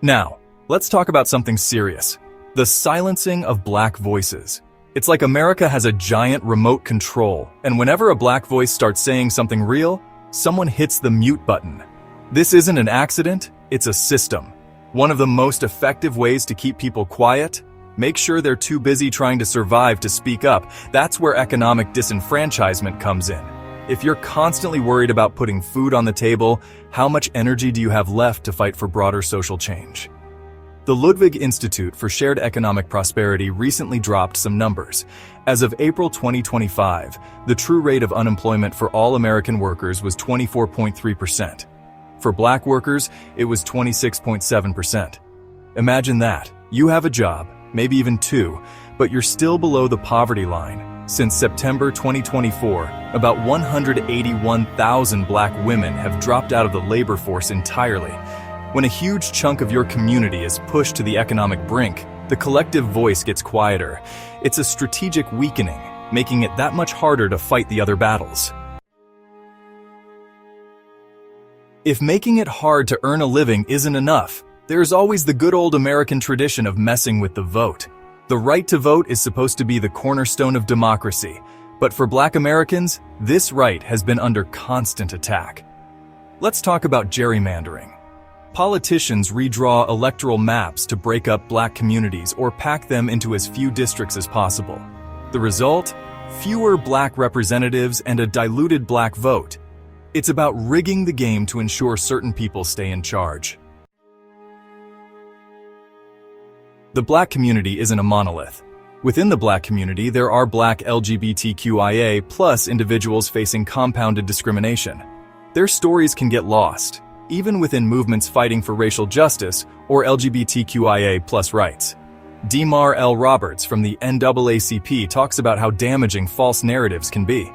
Now, let's talk about something serious. The silencing of black voices. It's like America has a giant remote control, and whenever a black voice starts saying something real, someone hits the mute button. This isn't an accident, it's a system. One of the most effective ways to keep people quiet? Make sure they're too busy trying to survive to speak up. That's where economic disenfranchisement comes in. If you're constantly worried about putting food on the table, how much energy do you have left to fight for broader social change? The Ludwig Institute for Shared Economic Prosperity recently dropped some numbers. As of April 2025, the true rate of unemployment for all American workers was 24.3%. For black workers, it was 26.7%. Imagine that. You have a job, maybe even two, but you're still below the poverty line. Since September 2024, about 181,000 black women have dropped out of the labor force entirely. When a huge chunk of your community is pushed to the economic brink, the collective voice gets quieter. It's a strategic weakening, making it that much harder to fight the other battles. If making it hard to earn a living isn't enough, there's always the good old American tradition of messing with the vote. The right to vote is supposed to be the cornerstone of democracy, but for black Americans, this right has been under constant attack. Let's talk about gerrymandering. Politicians redraw electoral maps to break up black communities or pack them into as few districts as possible. The result? Fewer black representatives and a diluted black vote. It's about rigging the game to ensure certain people stay in charge. The black community isn't a monolith. Within the black community, there are black LGBTQIA+ individuals facing compounded discrimination. Their stories can get lost, even within movements fighting for racial justice or LGBTQIA+ rights. Demar L. Roberts from the NAACP talks about how damaging false narratives can be.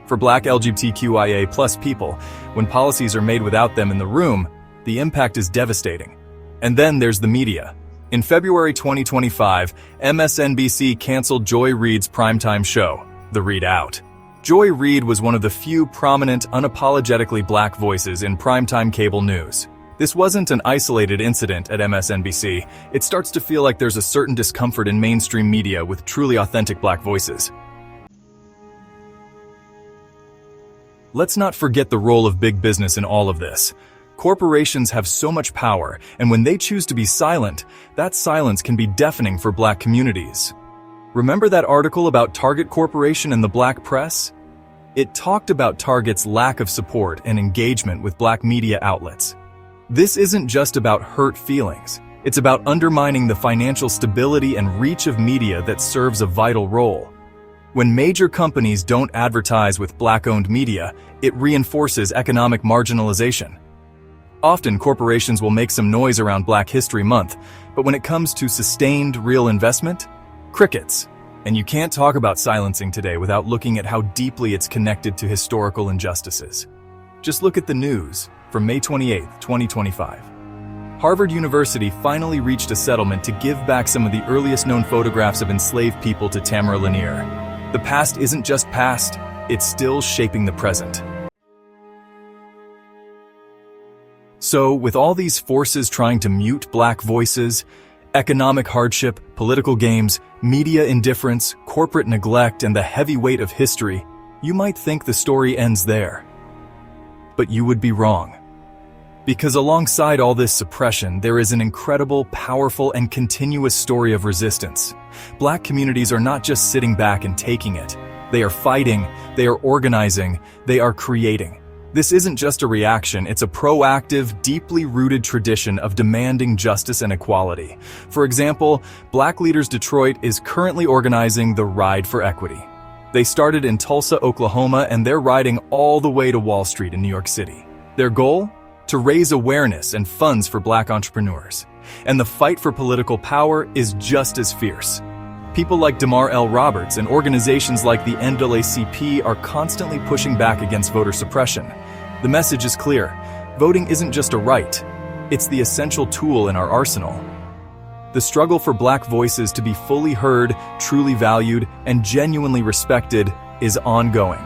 For black LGBTQIA+ people, when policies are made without them in the room, the impact is devastating. And then there's the media. In February 2025, MSNBC canceled Joy Reid's primetime show, The Reid Out. Joy Reid was one of the few prominent, unapologetically black voices in primetime cable news. This wasn't an isolated incident at MSNBC. It starts to feel like there's a certain discomfort in mainstream media with truly authentic black voices. Let's not forget the role of big business in all of this. Corporations have so much power, and when they choose to be silent, that silence can be deafening for black communities. Remember that article about Target Corporation and the black press? It talked about Target's lack of support and engagement with black media outlets. This isn't just about hurt feelings. It's about undermining the financial stability and reach of media that serves a vital role. When major companies don't advertise with black-owned media, it reinforces economic marginalization. Often, corporations will make some noise around Black History Month, but when it comes to sustained, real investment, crickets. And you can't talk about silencing today without looking at how deeply it's connected to historical injustices. Just look at the news from May 28, 2025. Harvard University finally reached a settlement to give back some of the earliest known photographs of enslaved people to Tamara Lanier. The past isn't just past, it's still shaping the present. So, with all these forces trying to mute black voices, economic hardship, political games, media indifference, corporate neglect, and the heavy weight of history, you might think the story ends there. But you would be wrong. Because alongside all this suppression, there is an incredible, powerful, and continuous story of resistance. Black communities are not just sitting back and taking it. They are fighting, they are organizing, they are creating. This isn't just a reaction, it's a proactive, deeply rooted tradition of demanding justice and equality. For example, Black Leaders Detroit is currently organizing the Ride for Equity. They started in Tulsa, Oklahoma, and they're riding all the way to Wall Street in New York City. Their goal? To raise awareness and funds for black entrepreneurs. And the fight for political power is just as fierce. People like Demar L. Roberts and organizations like the NAACP are constantly pushing back against voter suppression. The message is clear. Voting isn't just a right. It's the essential tool in our arsenal. The struggle for black voices to be fully heard, truly valued, and genuinely respected is ongoing.